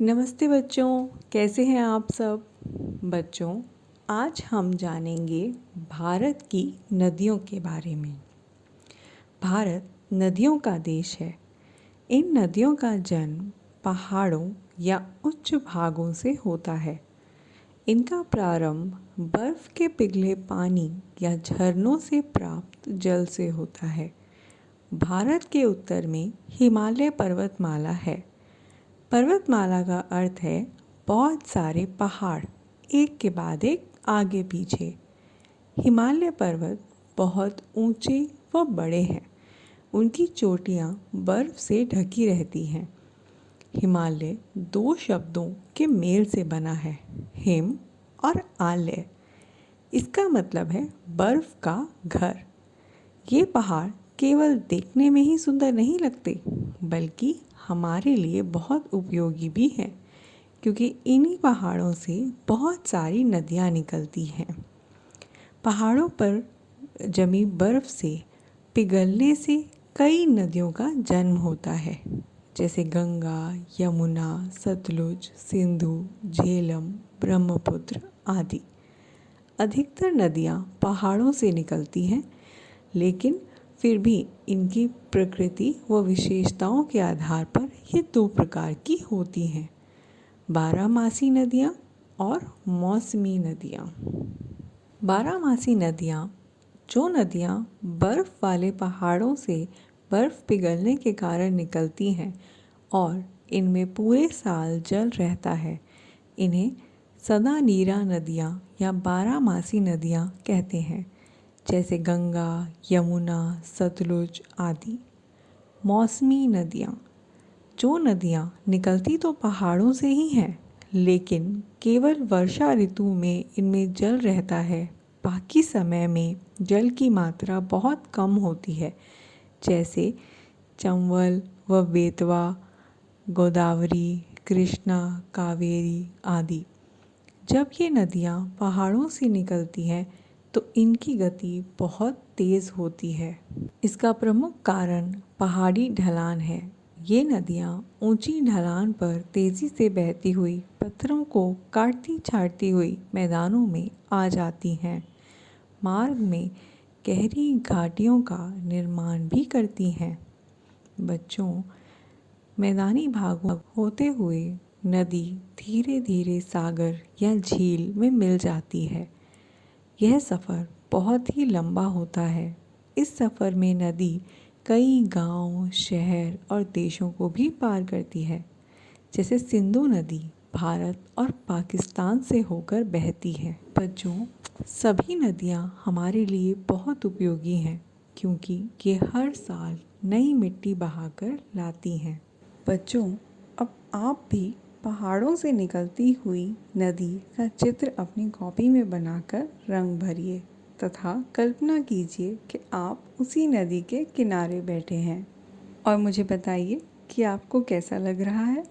नमस्ते बच्चों, कैसे हैं आप सब। बच्चों, आज हम जानेंगे भारत की नदियों के बारे में। भारत नदियों का देश है। इन नदियों का जन्म पहाड़ों या उच्च भागों से होता है। इनका प्रारंभ बर्फ के पिघले पानी या झरनों से प्राप्त जल से होता है। भारत के उत्तर में हिमालय पर्वतमाला है। पर्वतमाला का अर्थ है बहुत सारे पहाड़ एक के बाद एक आगे पीछे। हिमालय पर्वत बहुत ऊंचे व बड़े हैं। उनकी चोटियाँ बर्फ से ढकी रहती हैं। हिमालय दो शब्दों के मेल से बना है, हिम और आलय। इसका मतलब है बर्फ का घर। ये पहाड़ केवल देखने में ही सुंदर नहीं लगते, बल्कि हमारे लिए बहुत उपयोगी भी हैं, क्योंकि इन्हीं पहाड़ों से बहुत सारी नदियाँ निकलती हैं। पहाड़ों पर जमी बर्फ से पिघलने से कई नदियों का जन्म होता है, जैसे गंगा, यमुना, सतलुज, सिंधु, झेलम, ब्रह्मपुत्र आदि। अधिकतर नदियाँ पहाड़ों से निकलती हैं, लेकिन फिर भी इनकी प्रकृति व विशेषताओं के आधार पर ये दो प्रकार की होती हैं, बारहमासी नदियाँ और मौसमी नदियाँ। बारहमासी नदियाँ जो नदियाँ बर्फ़ वाले पहाड़ों से बर्फ़ पिघलने के कारण निकलती हैं और इनमें पूरे साल जल रहता है, इन्हें सदा नीरा नदियाँ या बारहमासी नदियाँ कहते हैं, जैसे गंगा, यमुना, सतलुज आदि। मौसमी नदियाँ जो नदियाँ निकलती तो पहाड़ों से ही हैं, लेकिन केवल वर्षा ऋतु में इनमें जल रहता है। बाकी समय में जल की मात्रा बहुत कम होती है, जैसे चंबल व बेतवा, गोदावरी, कृष्णा, कावेरी आदि। जब ये नदियाँ पहाड़ों से निकलती हैं तो इनकी गति बहुत तेज़ होती है। इसका प्रमुख कारण पहाड़ी ढलान है। ये नदियाँ ऊंची ढलान पर तेज़ी से बहती हुई पत्थरों को काटती छाटती हुई मैदानों में आ जाती हैं। मार्ग में गहरी घाटियों का निर्माण भी करती हैं। बच्चों, मैदानी भागों होते हुए नदी धीरे धीरे सागर या झील में मिल जाती है। यह सफ़र बहुत ही लंबा होता है। इस सफ़र में नदी कई गांव, शहर और देशों को भी पार करती है, जैसे सिंधु नदी भारत और पाकिस्तान से होकर बहती है। बच्चों, सभी नदियाँ हमारे लिए बहुत उपयोगी हैं, क्योंकि ये हर साल नई मिट्टी बहाकर लाती हैं। बच्चों, अब आप भी पहाड़ों से निकलती हुई नदी का चित्र अपनी कॉपी में बनाकर रंग भरिए तथा कल्पना कीजिए कि आप उसी नदी के किनारे बैठे हैं, और मुझे बताइए कि आपको कैसा लग रहा है।